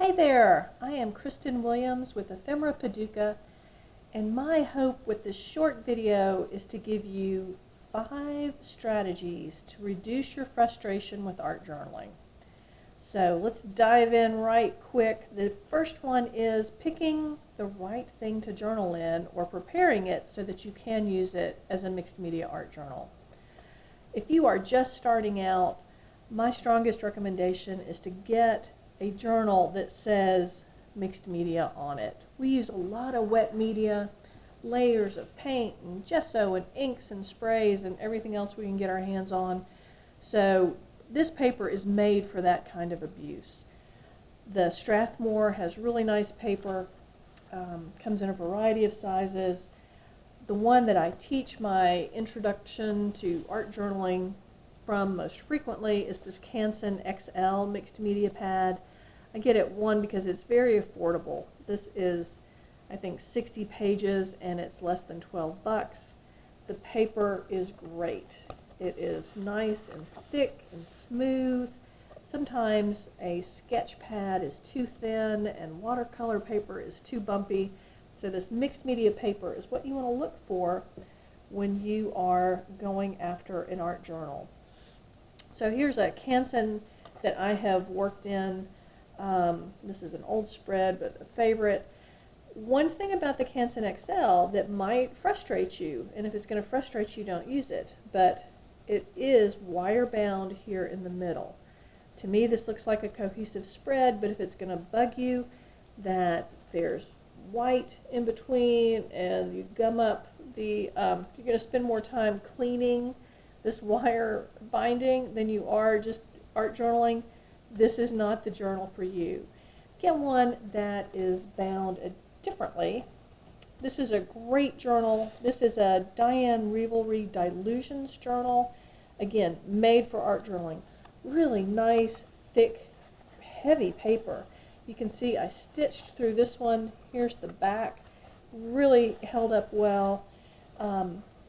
Hey there, I am Kristen Williams with Ephemera Paducah, and my hope with this short video is to give you 5 strategies to reduce your frustration with art journaling. So let's dive in right quick. The first one is picking the right thing to journal in or preparing it so that you can use it as a mixed media art journal. If you are just starting out, my strongest recommendation is to get a journal that says mixed media on it. We use a lot of wet media, layers of paint and gesso and inks and sprays and everything else we can get our hands on. So this paper is made for that kind of abuse. The Strathmore has really nice paper, comes in a variety of sizes. The one that I teach my introduction to art journaling from most frequently is this Canson XL mixed media pad. I get it, one, because it's very affordable. This is, I think, 60 pages and it's less than 12 bucks. The paper is great. It is nice and thick and smooth. Sometimes a sketch pad is too thin and watercolor paper is too bumpy. So this mixed media paper is what you want to look for when you are going after an art journal. So here's a Canson that I have worked in. This is an old spread, but a favorite. One thing about the Canson XL that might frustrate you, and if it's going to frustrate you, don't use it, but it is wire bound here in the middle. To me, this looks like a cohesive spread, but if it's going to bug you that there's white in between and you gum up the, you're going to spend more time cleaning this wire binding than you are just art journaling, this is not the journal for you. Get one that is bound differently. This is a great journal. This is a Diane Revelry Dilutions journal. Again, made for art journaling. Really nice, thick, heavy paper. You can see I stitched through this one. Here's the back. Really held up well.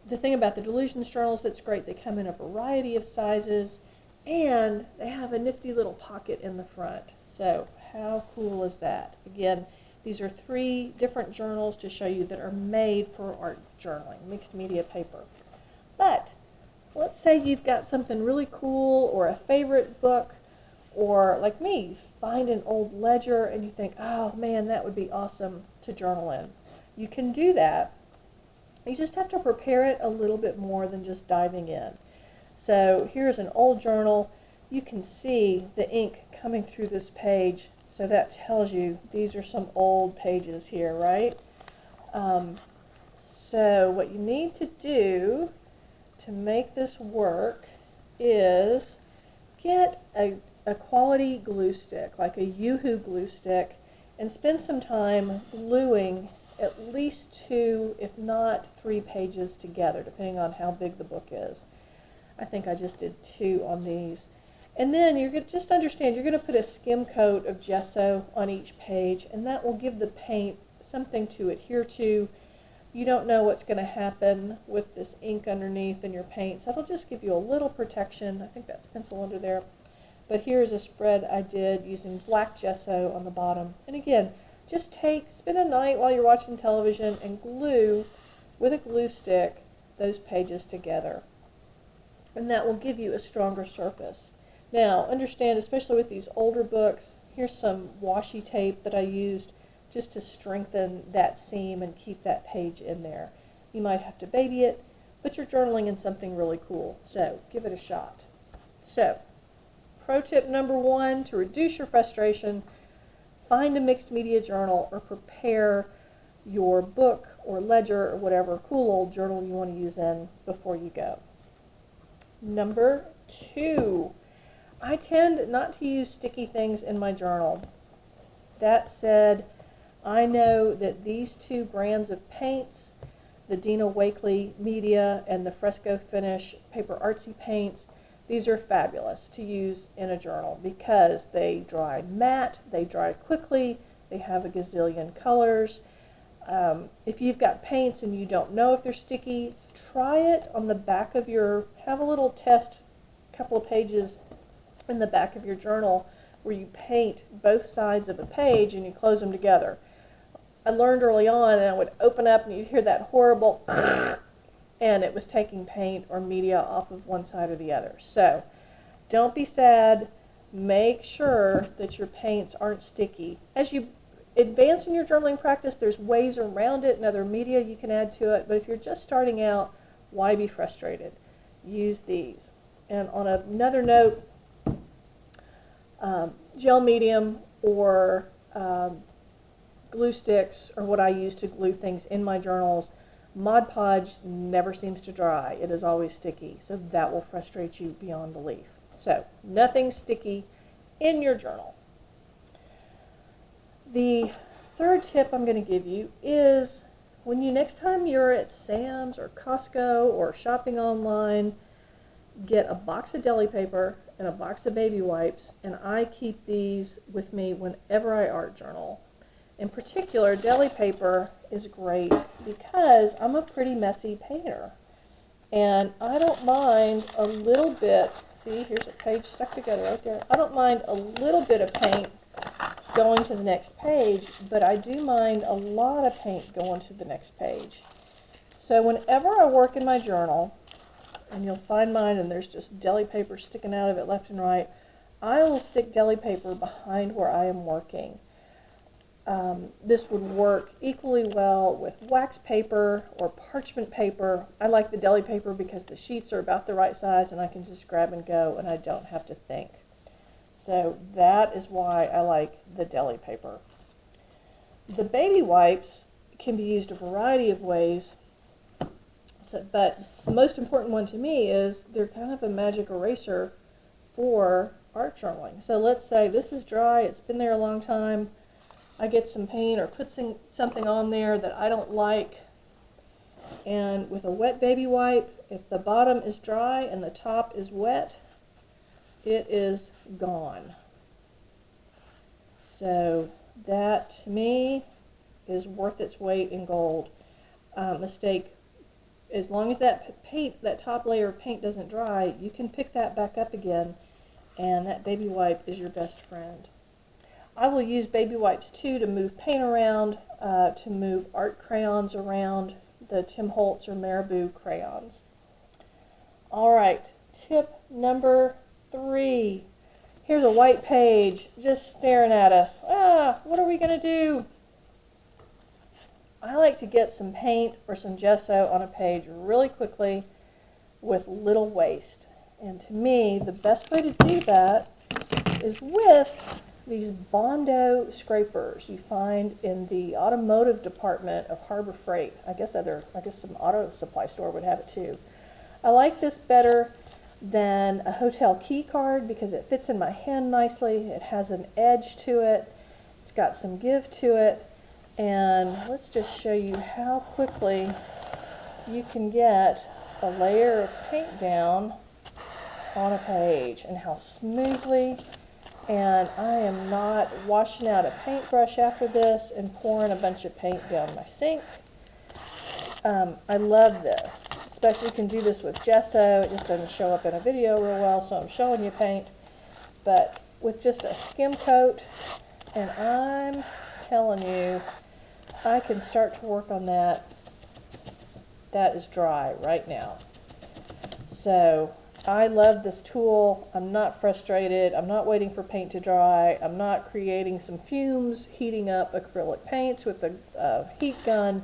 The thing about the Dilutions journals that's great, they come in a variety of sizes and they have a nifty little pocket in the front. So how cool is that? Again, these are 3 different journals to show you that are made for art journaling, mixed media paper. But let's say you've got something really cool or a favorite book, or like me, find an old ledger and you think, oh man, that would be awesome to journal in. You can do that. You just have to prepare it a little bit more than just diving in. So here's an old journal. You can see the ink coming through this page, so that tells you these are some old pages here, right? So what you need to do to make this work is get a quality glue stick, like a Yoo-Hoo glue stick, and spend some time gluing at least 2, if not 3 pages together, depending on how big the book is. I think I just did 2 on these. And then you're going to just understand, you're going to put a skim coat of gesso on each page, and that will give the paint something to adhere to. You don't know what's going to happen with this ink underneath in your paint, so it'll just give you a little protection. I think that's pencil under there. But here's a spread I did using black gesso on the bottom. And again, just spend a night while you're watching television and glue with a glue stick those pages together. And that will give you a stronger surface. Now, understand, especially with these older books, here's some washi tape that I used just to strengthen that seam and keep that page in there. You might have to baby it, but you're journaling in something really cool, so give it a shot. So, pro tip number 1, to reduce your frustration, find a mixed media journal or prepare your book or ledger or whatever cool old journal you want to use in before you go. Number 2, I tend not to use sticky things in my journal. That said, I know that these 2 brands of paints, the Dina Wakley Media and the Fresco Finish Paper Artsy paints, these are fabulous to use in a journal because they dry matte, they dry quickly, they have a gazillion colors. If you've got paints and you don't know if they're sticky, try it on the back of have a little test, couple of pages in the back of your journal where you paint both sides of a page and you close them together. I learned early on, and I would open up and you'd hear that horrible and it was taking paint or media off of one side or the other. So don't be sad. Make sure that your paints aren't sticky. As you advance in your journaling practice, there's ways around it and other media you can add to it. But if you're just starting out, why be frustrated? Use these. And on another note, gel medium or glue sticks are what I use to glue things in my journals. Mod Podge never seems to dry. It is always sticky, so that will frustrate you beyond belief. So, nothing sticky in your journal. The third tip I'm going to give you is when you next time you're at Sam's or Costco or shopping online, get a box of deli paper and a box of baby wipes, and I keep these with me whenever I art journal. In particular, deli paper is great because I'm a pretty messy painter, and I don't mind a little bit. See, here's a page stuck together right there. I don't mind a little bit of paint going to the next page, but I do mind a lot of paint going to the next page. So whenever I work in my journal, and you'll find mine and there's just deli paper sticking out of it left and right, I will stick deli paper behind where I am working. This would work equally well with wax paper or parchment paper. I like the deli paper because the sheets are about the right size and I can just grab and go and I don't have to think. So that is why I like the deli paper. The baby wipes can be used a variety of ways, but the most important one to me is they're kind of a magic eraser for art journaling. So let's say this is dry, it's been there a long time, I get some paint or put something on there that I don't like, and with a wet baby wipe, if the bottom is dry and the top is wet, it is gone. So that to me is worth its weight in gold. Mistake, as long as that paint, that top layer of paint doesn't dry, you can pick that back up again, and that baby wipe is your best friend. I will use baby wipes too to move paint around, to move art crayons around, the Tim Holtz or Marabou crayons. All right, tip number 3. Here's a white page just staring at us. What are we going to do? I like to get some paint or some gesso on a page really quickly with little waste. And to me, the best way to do that is with these Bondo scrapers you find in the automotive department of Harbor Freight. I guess some auto supply store would have it too. I like this better than a hotel key card because it fits in my hand nicely. It has an edge to it. It's got some give to it. And let's just show you how quickly you can get a layer of paint down on a page and how smoothly. And I am not washing out a paintbrush after this and pouring a bunch of paint down my sink. I love this. Especially you can do this with gesso. It just doesn't show up in a video real well, so I'm showing you paint. But with just a skim coat, and I'm telling you, I can start to work on that. That is dry right now. So I love this tool. I'm not frustrated. I'm not waiting for paint to dry. I'm not creating some fumes, heating up acrylic paints with a heat gun.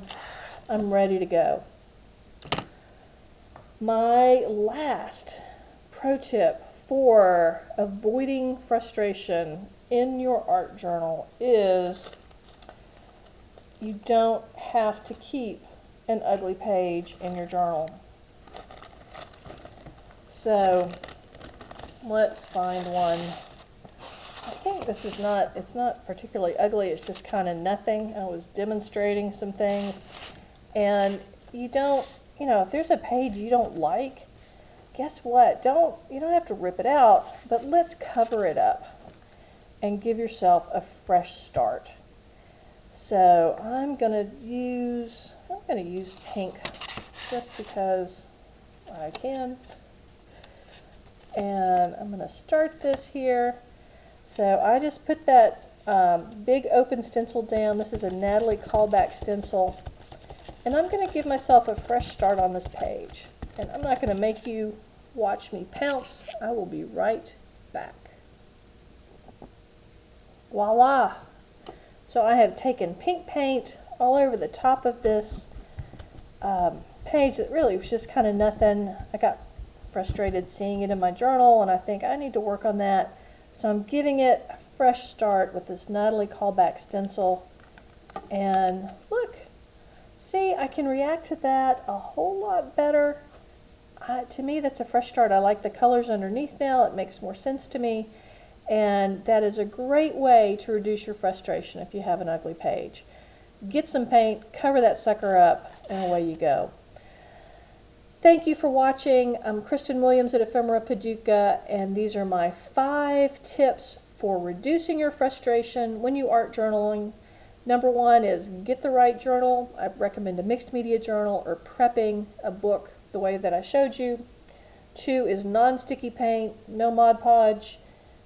I'm ready to go. My last pro tip for avoiding frustration in your art journal is you don't have to keep an ugly page in your journal. So let's find one. I think this is it's not particularly ugly, it's just kind of nothing. I was demonstrating some things, and you don't, if there's a page you don't like, guess what? You don't have to rip it out, but let's cover it up and give yourself a fresh start. So I'm gonna use pink just because I can. And I'm going to start this here. So I just put that big open stencil down. This is a Natalie Callback stencil. And I'm going to give myself a fresh start on this page. And I'm not going to make you watch me pounce. I will be right back. Voila! So I have taken pink paint all over the top of this page that really was just kind of nothing. I got frustrated seeing it in my journal, and I think I need to work on that. So I'm giving it a fresh start with this Natalie Callback stencil. And look, see, I can react to that a whole lot better. To me, that's a fresh start. I like the colors underneath now. It makes more sense to me. And that is a great way to reduce your frustration if you have an ugly page. Get some paint, cover that sucker up, and away you go. Thank you for watching. I'm Kristen Williams at Ephemera Paducah, and these are my 5 tips for reducing your frustration when you art journaling. Number 1 is get the right journal. I recommend a mixed media journal or prepping a book the way that I showed you. 2 is non-sticky paint, no Mod Podge.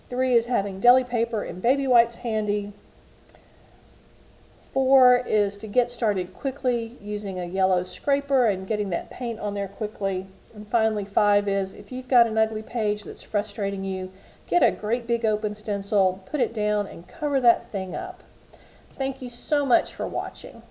3 is having deli paper and baby wipes handy. 4 is to get started quickly using a yellow scraper and getting that paint on there quickly. And finally, 5 is if you've got an ugly page that's frustrating you, get a great big open stencil, put it down, and cover that thing up. Thank you so much for watching.